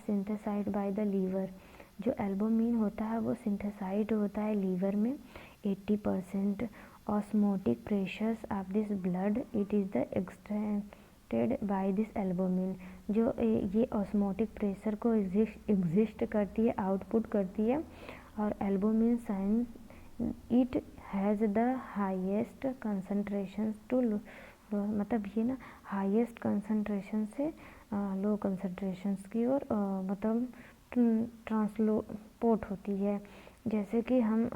Synthesised by the liver. जो albumin होता है वो सिंथेसाइड होता है लीवर में। 80% osmotic pressures of this blood it is the extended by this albumin. जो ये ऑस्मोटिक प्रेशर को एग्जिस्ट करती है, आउटपुट करती है। और albumin sign it has the highest concentration to मतलब ये ना हाईएस्ट कंसंट्रेशन से लो कंसंट्रेशंस की ओर मतलब ट्रांसपोर्ट होती है। जैसे कि हम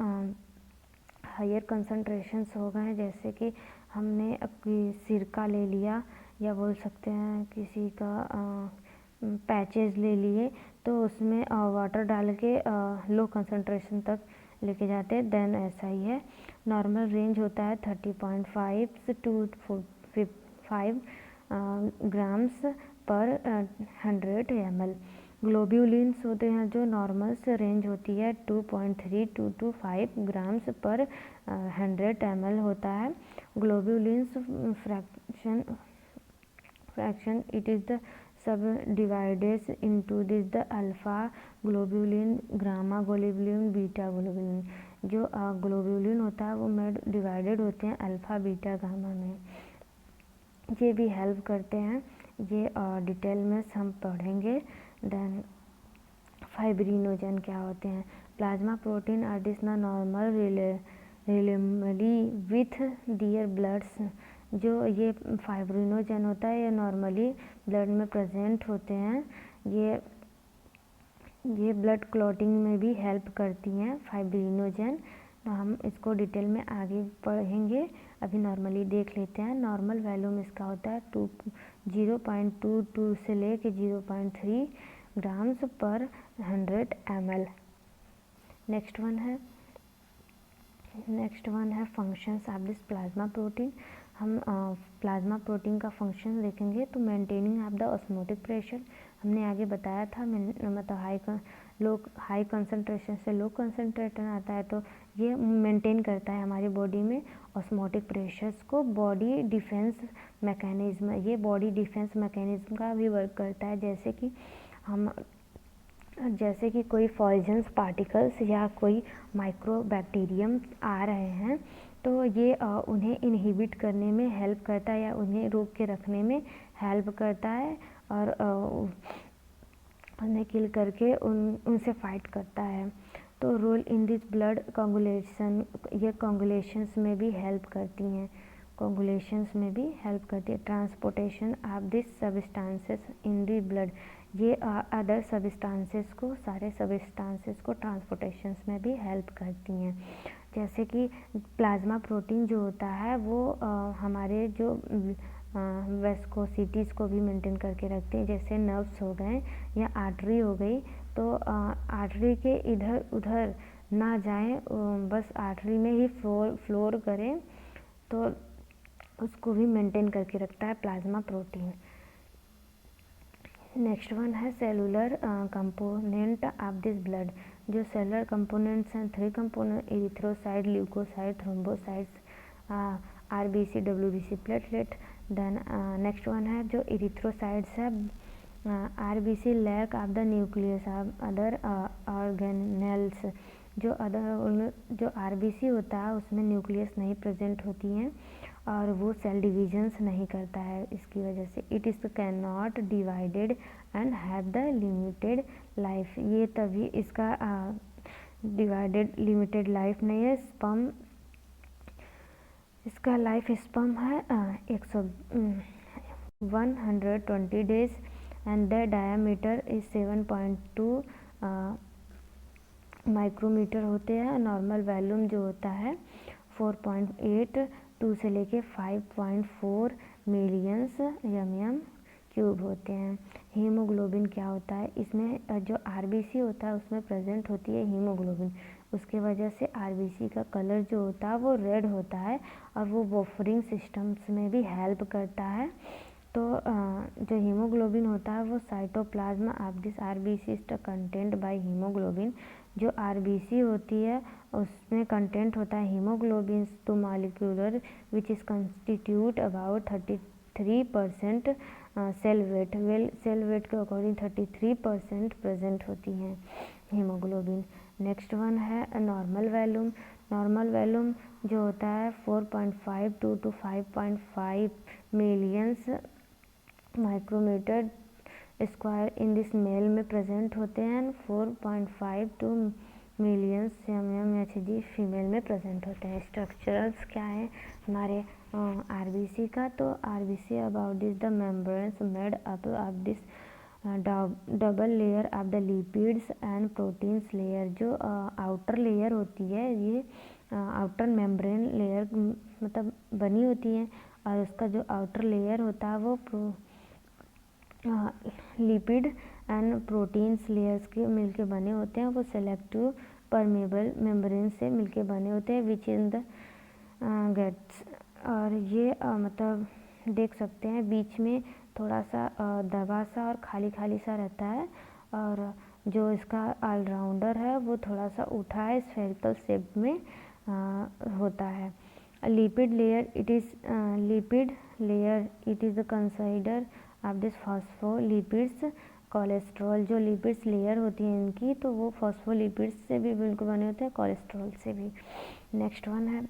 हायर कंसंट्रेशंस हो गए, जैसे कि हमने सिरका ले लिया या बोल सकते हैं किसी का पैचेस ले लिए, तो उसमें वाटर डाल के लो कंसंट्रेशन तक लेके जाते हैं, देन ऐसा ही है। नॉर्मल रेंज होता है 30.5 to 5 ग्राम्स पर 100 ml। ग्लोब्यूलिन्स होते हैं जो नॉर्मल से रेंज होती है 2.3 to 5 ग्राम्स पर 100 ml होता है। ग्लोब्यूलिन्स fraction it is the sub divided into this the alpha globulin, gamma globulin, beta globulin. जो ग्लोब्यूलिन होता है वो में डिवाइडेड होते हैं अल्फा, बीटा, गामा में। ये भी हेल्प करते हैं, ये डिटेल में हम पढ़ेंगे। देन फाइब्रिनोजन क्या होते हैं? Plasma protein are this normal रिलेमली विथ दियर ब्लड्स। जो ये फाइब्रिनोजन होता है ये नॉर्मली ब्लड में प्रेजेंट होते हैं। ये ब्लड क्लॉटिंग में भी हेल्प करती हैं फाइब्रिनोजन। तो हम इसको डिटेल में आगे पढ़ेंगे, अभी नॉर्मली देख लेते हैं। नॉर्मल वैल्यूम इसका होता है 0.22 से लेके 0.3 ग्राम्स पर 100 ml। नेक्स्ट वन है functions of this plasma protein. हम प्लाज्मा प्रोटीन का फंक्शन देखेंगे। तो maintaining of the osmotic pressure हमने आगे बताया था, मतलब हाई कंसंट्रेशन से लो कंसंट्रेशन आता है, तो ये मेंटेन करता है हमारी बॉडी में ऑस्मोटिक प्रेशर्स को। बॉडी डिफेंस मैकेनिज्म, ये बॉडी डिफेंस मैकेनिज्म का भी वर्क करता है। जैसे कि कोई पॉइजनस पार्टिकल्स या कोई माइक्रोबैक्टीरियम आ रहे हैं, तो ये उन्हें इनहिबिट करने में हेल्प करता है या उन्हें रोक के रखने में हेल्प करता है, और उन्हें किल करके उनसे फाइट करता है। तो role in this blood coagulation, ये कोगुलेशंस में भी हेल्प करती हैं, transportation of this substances in the blood. ये अदर सब्सटेंसेस को, सारे सब्सटेंसेस को ट्रांसपोर्टेशंस में भी हेल्प करती हैं। जैसे कि प्लाज्मा प्रोटीन जो होता है वो हमारे जो वेस्कोसिटीज़ को भी मेंटेन करके रखते हैं। जैसे नर्व्स हो गए या आर्टरी हो गई, तो आर्टरी के इधर उधर ना जाएं, बस आर्टरी में ही फ्लोर करें, तो उसको भी मेंटेन करके रखता है प्लाज्मा प्रोटीन। नेक्स्ट वन है cellular component of this blood. जो सेलुलर कंपोनेंट्स हैं 3 component, erythrocyte, leukocyte, thrombocytes, RBC, WBC, platelet. Then next one है जो इरिथ्रोसाइट्स है, RBC lack of the nucleus of other organelles. जो आरबीसी होता है उसमें न्यूक्लियस नहीं प्रेजेंट होती हैं और वो सेल डिविजन्स नहीं करता है, इसकी वजह से it is can not divided and have the limited life. ये तभी इसका डिवाइडेड लिमिटेड लाइफ नहीं है। स्पर्म, इसका लाइफ स्पर्म है 120 days and the diameter is 7.2 micrometre होते हैं। नॉर्मल वॉल्यूम जो होता है 4.82 से लेके 5.4 मिलियंस mm³ होते हैं। हीमोग्लोबिन क्या होता है? इसमें जो आरबीसी होता है उसमें प्रेजेंट होती है हीमोग्लोबिन, उसके वजह से आरबीसी का कलर जो होता है वो रेड होता है और वो बफरिंग सिस्टम्स में भी हेल्प करता है। तो जो हीमोग्लोबिन होता है वो cytoplasm of this RBC is content by haemoglobin. जो आरबीसी होती है उसमें कंटेंट होता है हीमोग्लोबिन, तो molecular which is constitute about 33% cell weight के अकॉर्डिंग 33% प्रेजेंट होती हैं हीमोग्लोबिन। नेक्स्ट वन है नॉर्मल वैल्यूम जो होता है 4.52 to 5.5 millions micrometre square in this male में प्रेजेंट होते हैं। 4.52 मिलियंस mmHg फीमेल में प्रेजेंट होते हैं। स्ट्रक्चरल्स क्या है हमारे आरबीसी का, तो RBC about this the membranes made up of this double layer of the lipids and proteins layer. जो आउटर लेयर होती है ये आउटर मेम्ब्रेन लेयर मतलब बनी होती है, और उसका जो आउटर लेयर होता है वो लिपिड एंड प्रोटीन्स लेयर्स के मिलके बने होते हैं। वो सेलेक्टिव परमेबल मेम्ब्रेन से मिलके बने होते हैं विच इन द गेट्स। और ये मतलब देख सकते हैं बीच में थोड़ा सा दबा सा और खाली खाली सा रहता है, और जो इसका ऑलराउंडर है वो थोड़ा सा उठा है स्फेरिकल शेप में होता है। Lipid layer it is consider of this phospholipids cholesterol. जो लिपिड्स लेयर होती है इनकी, तो वो फॉस्फोलिपिड्स से भी बिल्कुल बने होते हैं, कोलेस्ट्रॉल से भी। नेक्स्ट वन है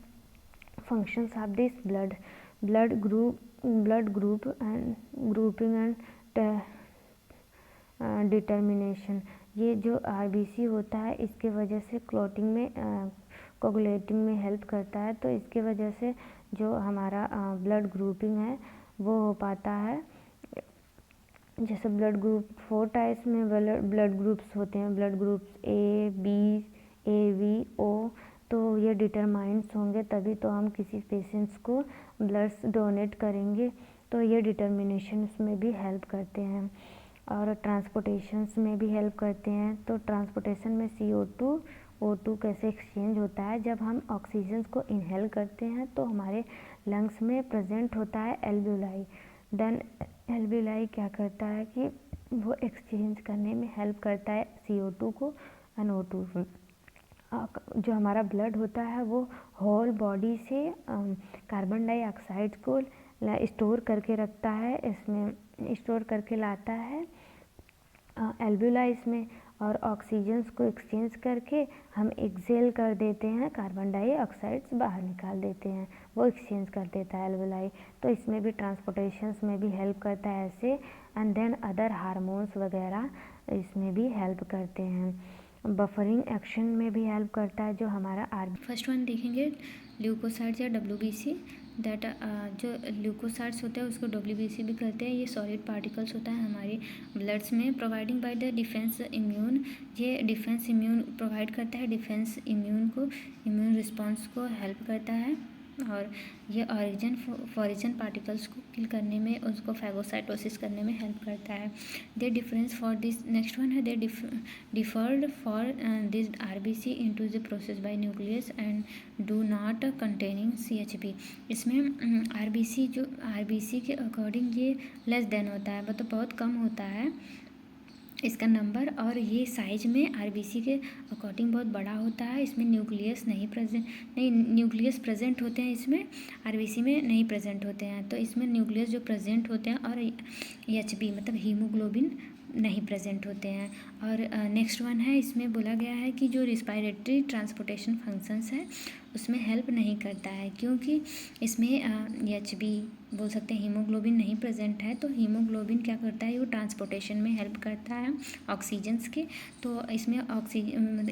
functions of this blood group and grouping and determination. ये जो आरबीसी होता है इसके वजह से क्लॉटिंग में कोगुलेटिंग में हेल्प करता है, तो इसके वजह से जो हमारा ब्लड ग्रुपिंग है वो हो पाता है। जैसे ब्लड ग्रुप 4 टाइप्स में ब्लड ग्रुप्स होते हैं, blood groups A B A B O, तो ये डिटरमाइंड्स होंगे तभी तो हम किसी पेशेंट्स को ब्लड्स डोनेट करेंगे, तो ये डिटर्मिनेशंस में भी हेल्प करते हैं। और ट्रांसपोर्टेशंस में भी हेल्प करते हैं। तो ट्रांसपोर्टेशन में CO2 O2 कैसे एक्सचेंज होता है, जब हम ऑक्सीजन को इनहेल करते हैं तो हमारे लंग्स में प्रेजेंट होता है एल्वियोलाई। देन एल्वियोलाई क्या करता है कि वो एक्सचेंज करने में हेल्प करता है CO2 को एंड O2 को। जो हमारा ब्लड होता है वो होल बॉडी से कार्बन डाइऑक्साइड को स्टोर करके रखता है, इसमें स्टोर करके लाता है एल्वियोलाइज में, और ऑक्सीजन को एक्सचेंज करके हम एक्सेल कर देते हैं, कार्बन डाइऑक्साइड्स बाहर निकाल देते हैं, वो एक्सचेंज कर देता है एल्वियोलाई। तो इसमें भी ट्रांसपोर्टेशंस में भी हेल्प करता है ऐसे। एंड देन अदर हार्मोन्स वगैरह इसमें भी हेल्प करते हैं। बफरिंग एक्शन में भी हेल्प करता है जो हमारा फर्स्ट वन देखेंगे ल्यूकोसाइट्स या WBC। दैट जो ल्यूकोसाइट्स होता है उसको WBC भी कहते हैं। ये सॉलिड पार्टिकल्स होता है हमारे ब्लड्स में, providing by the defence immune. ये डिफेंस इम्यून प्रोवाइड करता है, डिफेंस इम्यून रिस्पॉन्स को हेल्प करता है, और ये फॉरिजन पार्टिकल्स को किल करने में, उसको फैगोसाइटोसिस करने में हेल्प करता है। They difference for this next one है they differed for this RBC into the process by nucleus and do not containing CHP। इसमें RBC के अकॉर्डिंग ये लेस देन होता है, मतलब बहुत कम होता है इसका नंबर, और ये साइज में RBC के अकॉर्डिंग बहुत बड़ा होता है। इसमें न्यूक्लियस न्यूक्लियस प्रेजेंट होते हैं, इसमें RBC में नहीं प्रेजेंट होते हैं। तो इसमें न्यूक्लियस जो प्रेजेंट होते हैं और HB मतलब हीमोग्लोबिन नहीं प्रेजेंट होते हैं। और नेक्स्ट वन है, इसमें बोला गया है कि जो रिस्पायरेटरी ट्रांसपोर्टेशन फंक्शंस है उसमें हेल्प नहीं करता है, क्योंकि इसमें HB बोल सकते हैं हीमोग्लोबिन नहीं प्रेजेंट है। तो हीमोग्लोबिन क्या करता है, वो ट्रांसपोर्टेशन में हेल्प करता है ऑक्सीजन्स के। तो इसमें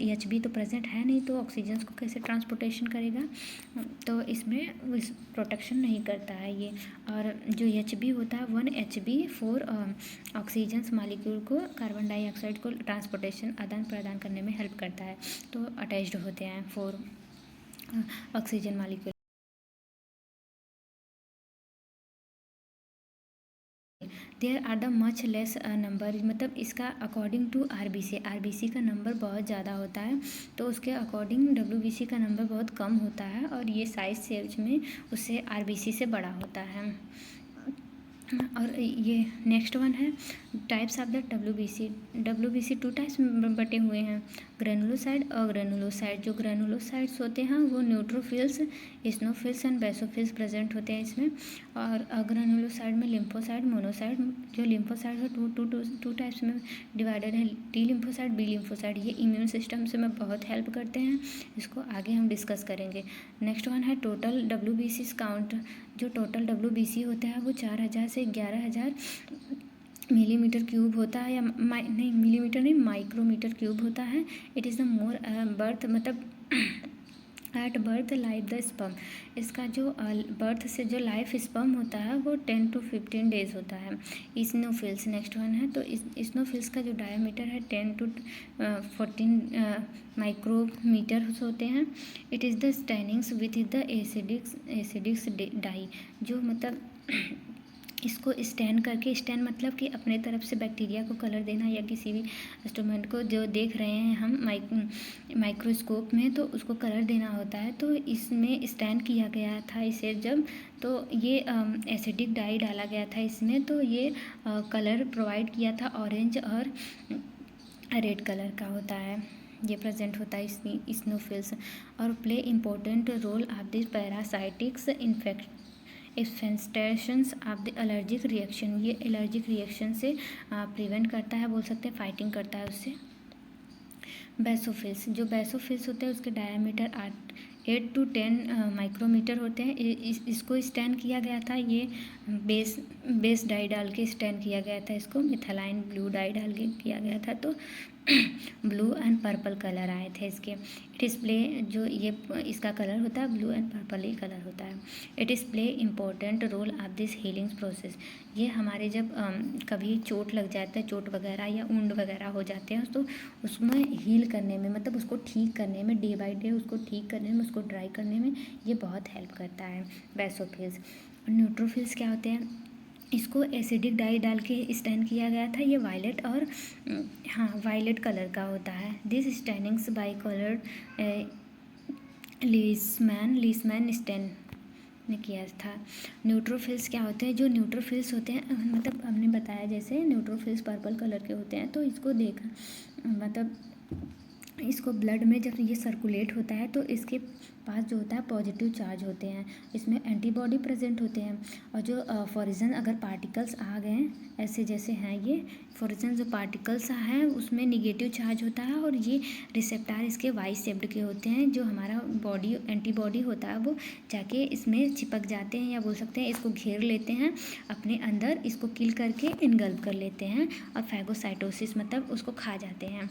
HB तो प्रेजेंट है नहीं, तो ऑक्सीजन्स को कैसे ट्रांसपोर्टेशन करेगा, तो इसमें प्रोटेक्शन नहीं करता है ये। और जो HB होता है 1 HB 4 ऑक्सीजन्स मालिक्यूल को, कार्बन डाइऑक्साइड को ट्रांसपोर्टेशन आदान प्रदान करने में हेल्प करता है। तो अटैच्ड होते हैं 4 oxygen molecule. There are the much less number, मतलब इसका अकॉर्डिंग टू RBC का नंबर बहुत ज़्यादा होता है, तो उसके अकॉर्डिंग WBC का नंबर बहुत कम होता है, और ये साइज में उससे RBC से बड़ा होता है। और ये नेक्स्ट वन है types of the WBC two types में बटे हुए हैं, ग्रेनुलोसाइड और ग्रेनुलोसाइड। जो ग्रेनुलोसाइड्स होते हैं वो न्यूट्रोफिल्स, स्नोफिल्स एंड बेसोफिल्स प्रेजेंट होते हैं इसमें। और ग्रेनुलोसाइड में लिम्फोसाइड, मोनोसाइड। जो लिम्फोसाइड है टू टाइप्स में डिवाइडेड है, टी लिम्फोसाइड, बी लिम्फोसाइड। ये इम्यून सिस्टम से में बहुत हेल्प करते हैं, इसको आगे हम डिस्कस करेंगे। नेक्स्ट वन है टोटल डब्ल्यूबीसी काउंट। जो टोटल डब्ल्यूबीसी होता है वो 4000 से 11000 मिलीमीटर क्यूब होता है, या मिलीमीटर नहीं, माइक्रोमीटर क्यूब होता है। It is the more birth, मतलब at birth life the sperm. इसका जो बर्थ से जो लाइफ स्पर्म होता है वो 10 to 15 डेज होता है। स्नोफिल्स नेक्स्ट वन है। तो स्नोफिल्स का जो डायमीटर है 10 to 14 माइक्रोमीटर होते हैं। It is the stainings with the acidics dye. जो मतलब इसको स्टैन करके, स्टैन मतलब कि अपने तरफ से बैक्टीरिया को कलर देना, या किसी भी इंस्ट्रूमेंट को जो देख रहे हैं हम माइक्रोस्कोप में, तो उसको कलर देना होता है। तो इसमें स्टैन किया गया था इसे जब, तो ये एसिडिक डाई डाला गया था इसमें, तो ये कलर प्रोवाइड किया था, ऑरेंज और रेड कलर का होता है, ये प्रेजेंट होता है स्नोफिल्स। और play important role of this parasitic infestations of the allergic reaction. ये एलर्जिक रिएक्शन से प्रिवेंट करता है, बोल सकते हैं फाइटिंग करता है उससे। बेसोफिल्स, जो बेसोफिल्स होते हैं उसके डायमीटर 8 to 10 माइक्रोमीटर होते हैं। इसको स्टैन किया गया था, ये बेस डाई डाल के स्टैन किया गया था, इसको मिथाइलाइन ब्लू डाई डाल के किया गया था, तो ब्लू एंड पर्पल कलर आए थे इसके। डिस्प्ले जो ये इसका कलर होता है ब्लू एंड पर्पल ही कलर होता है। It is play important role of this healing process. ये हमारे जब कभी चोट लग जाता है, चोट वगैरह या ऊंड वगैरह हो जाते हैं, तो उसमें हील करने में, मतलब उसको ठीक करने में, डे बाय डे उसको ठीक करने में, उसको ड्राई करने में ये बहुत हेल्प करता है बेसोफिल्स। न्यूट्रोफिल्स क्या होते हैं, इसको एसिडिक डाई डाल के स्टैन किया गया था। ये वायलेट और वायलेट कलर का होता है। दिस स्टैनिंग्स बाई कलर लीसमैन स्टैन ने किया था। न्यूट्रोफिल्स क्या होते हैं, जो न्यूट्रोफिल्स होते हैं, मतलब हमने बताया जैसे न्यूट्रोफिल्स पर्पल कलर के होते हैं, तो इसको मतलब इसको ब्लड में जब ये सर्कुलेट होता है तो इसके पास जो होता है पॉजिटिव चार्ज होते हैं, इसमें एंटीबॉडी प्रेजेंट होते हैं। और जो फॉरिजन अगर पार्टिकल्स आ गए ऐसे जैसे हैं, ये फॉरिजन जो पार्टिकल्स हैं उसमें निगेटिव चार्ज होता है, और ये रिसेप्टार इसके वाई शेप्ड के होते हैं। जो हमारा बॉडी एंटीबॉडी होता है वो जाके इसमें चिपक जाते हैं, या बोल सकते हैं इसको घेर लेते हैं अपने अंदर, इसको किल करके इनगल्ब कर लेते हैं, और फैगोसाइटोसिस मतलब उसको खा जाते हैं।